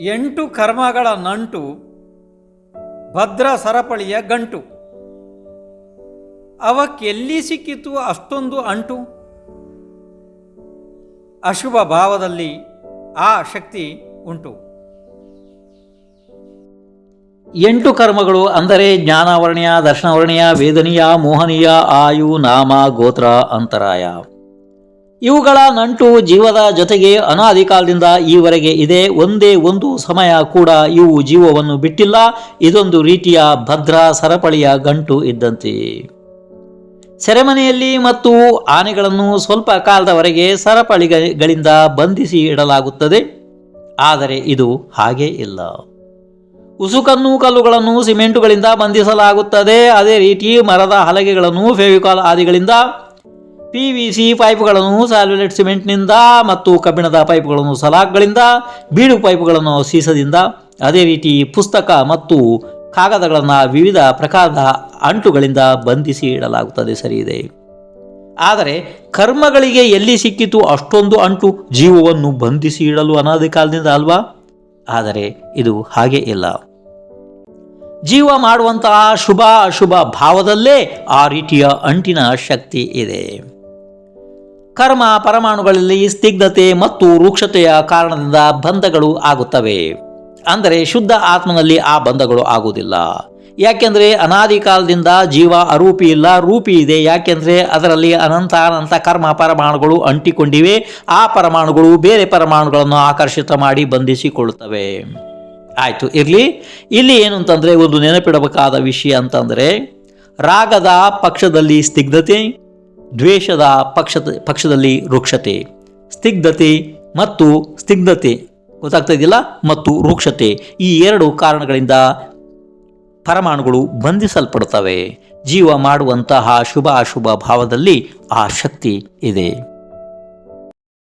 ಎಂಟು ಕರ್ಮಗಳ ನಂಟು ಭದ್ರ ಸರಪಳಿಯ ಗಂಟು. ಅವಕ್ಕೆಲ್ಲಿ ಸಿಕ್ಕಿತು ಅಷ್ಟೊಂದು ಅಂಟು? ಅಶುಭ ಭಾವದಲ್ಲಿ ಆ ಶಕ್ತಿ ಉಂಟು. ಎಂಟು ಕರ್ಮಗಳು ಅಂದರೆ ಜ್ಞಾನಾವರ್ಣ್ಯ, ದರ್ಶನವರ್ಣ್ಯ, ವೇದನೀಯ, ಮೋಹನೀಯ, ಆಯು, ನಾಮ, ಗೋತ್ರ, ಅಂತರಾಯ. ಇವುಗಳ ನಂಟು ಜೀವದ ಜೊತೆಗೆ ಅನಾದಿ ಕಾಲದಿಂದ ಈವರೆಗೆ ಇದೆ. ಒಂದೇ ಒಂದು ಸಮಯ ಕೂಡ ಇವು ಜೀವವನ್ನು ಬಿಟ್ಟಿಲ್ಲ. ಇದೊಂದು ರೀತಿಯ ಭದ್ರ ಸರಪಳಿಯ ಗಂಟು ಇದ್ದಂತೆ. ಸೆರೆಮನೆಯಲ್ಲಿ ಮತ್ತು ಆನೆಗಳನ್ನು ಸ್ವಲ್ಪ ಕಾಲದವರೆಗೆ ಸರಪಳಿಗಳಿಂದ ಬಂಧಿಸಿ ಇಡಲಾಗುತ್ತದೆ. ಆದರೆ ಇದು ಹಾಗೇ ಇಲ್ಲ. ಉಸುಕನ್ನು ಕಲ್ಲುಗಳನ್ನು ಸಿಮೆಂಟುಗಳಿಂದ ಬಂಧಿಸಲಾಗುತ್ತದೆ. ಅದೇ ರೀತಿ ಮರದ ಹಲಗೆಗಳನ್ನು ಫೆವಿಕಾಲ್ ಆದಿಗಳಿಂದ, PVC ಪೈಪ್ಗಳನ್ನು ಸ್ಯಾಲ್ಯುಲೇಟ್ ಸಿಮೆಂಟ್ನಿಂದ ಮತ್ತು ಕಬ್ಬಿಣದ ಪೈಪ್ಗಳನ್ನು ಸಲಾಗ್ಗಳಿಂದ, ಬೀಡು ಪೈಪ್ಗಳನ್ನು ಸೀಸದಿಂದ, ಅದೇ ರೀತಿ ಪುಸ್ತಕ ಮತ್ತು ಕಾಗದಗಳನ್ನು ವಿವಿಧ ಪ್ರಕಾರದ ಅಂಟುಗಳಿಂದ ಬಂಧಿಸಿ ಇಡಲಾಗುತ್ತದೆ. ಸರಿಯಿದೆ. ಆದರೆ ಕರ್ಮಗಳಿಗೆ ಎಲ್ಲಿ ಸಿಕ್ಕಿತು ಅಷ್ಟೊಂದು ಅಂಟು ಜೀವವನ್ನು ಬಂಧಿಸಿ ಇಡಲು ಅನಾದಿ ಕಾಲದಿಂದ ಅಲ್ವಾ? ಆದರೆ ಇದು ಹಾಗೆ ಇಲ್ಲ. ಜೀವ ಮಾಡುವಂತಹ ಶುಭ ಅಶುಭ ಭಾವದಲ್ಲೇ ಆ ರೀತಿಯ ಅಂಟಿನ ಶಕ್ತಿ ಇದೆ. ಕರ್ಮ ಪರಮಾಣುಗಳಲ್ಲಿ ಸ್ನಿಗ್ಧತೆ ಮತ್ತು ರೂಕ್ಷತೆಯ ಕಾರಣದಿಂದ ಬಂಧಗಳು ಆಗುತ್ತವೆ. ಅಂದರೆ ಶುದ್ಧ ಆತ್ಮನಲ್ಲಿ ಆ ಬಂಧಗಳು ಆಗುವುದಿಲ್ಲ. ಯಾಕೆಂದರೆ ಅನಾದಿ ಕಾಲದಿಂದ ಜೀವ ಅರೂಪಿ ಇಲ್ಲ, ರೂಪಿ ಇದೆ. ಯಾಕೆಂದರೆ ಅದರಲ್ಲಿ ಅನಂತ ಕರ್ಮ ಪರಮಾಣುಗಳು ಅಂಟಿಕೊಂಡಿವೆ. ಆ ಪರಮಾಣುಗಳು ಬೇರೆ ಪರಮಾಣುಗಳನ್ನು ಆಕರ್ಷಿತ ಮಾಡಿ ಬಂಧಿಸಿಕೊಳ್ಳುತ್ತವೆ. ಆಯಿತು, ಇರಲಿ. ಇಲ್ಲಿ ಏನು ಅಂತಂದರೆ ಒಂದು ನೆನಪಿಡಬೇಕಾದ ವಿಷಯ ಅಂತಂದರೆ, ರಾಗದ ಪಕ್ಷದಲ್ಲಿ ಸ್ನಿಗ್ಧತೆ, ದ್ವೇಷದ ಪಕ್ಷದಲ್ಲಿ ರೂಕ್ಷತೆ. ಸ್ನಿಗ್ಧತೆ ಗೊತ್ತಾಗ್ತಾ ಇದೆಯಲ್ಲ, ಮತ್ತು ರೂಕ್ಷತೆ, ಈ ಎರಡು ಕಾರಣಗಳಿಂದ ಪರಮಾಣುಗಳು ಬಂಧಿಸಲ್ಪಡುತ್ತವೆ. ಜೀವ ಮಾಡುವಂತಹ ಶುಭ ಅಶುಭ ಭಾವದಲ್ಲಿ ಆ ಶಕ್ತಿ ಇದೆ.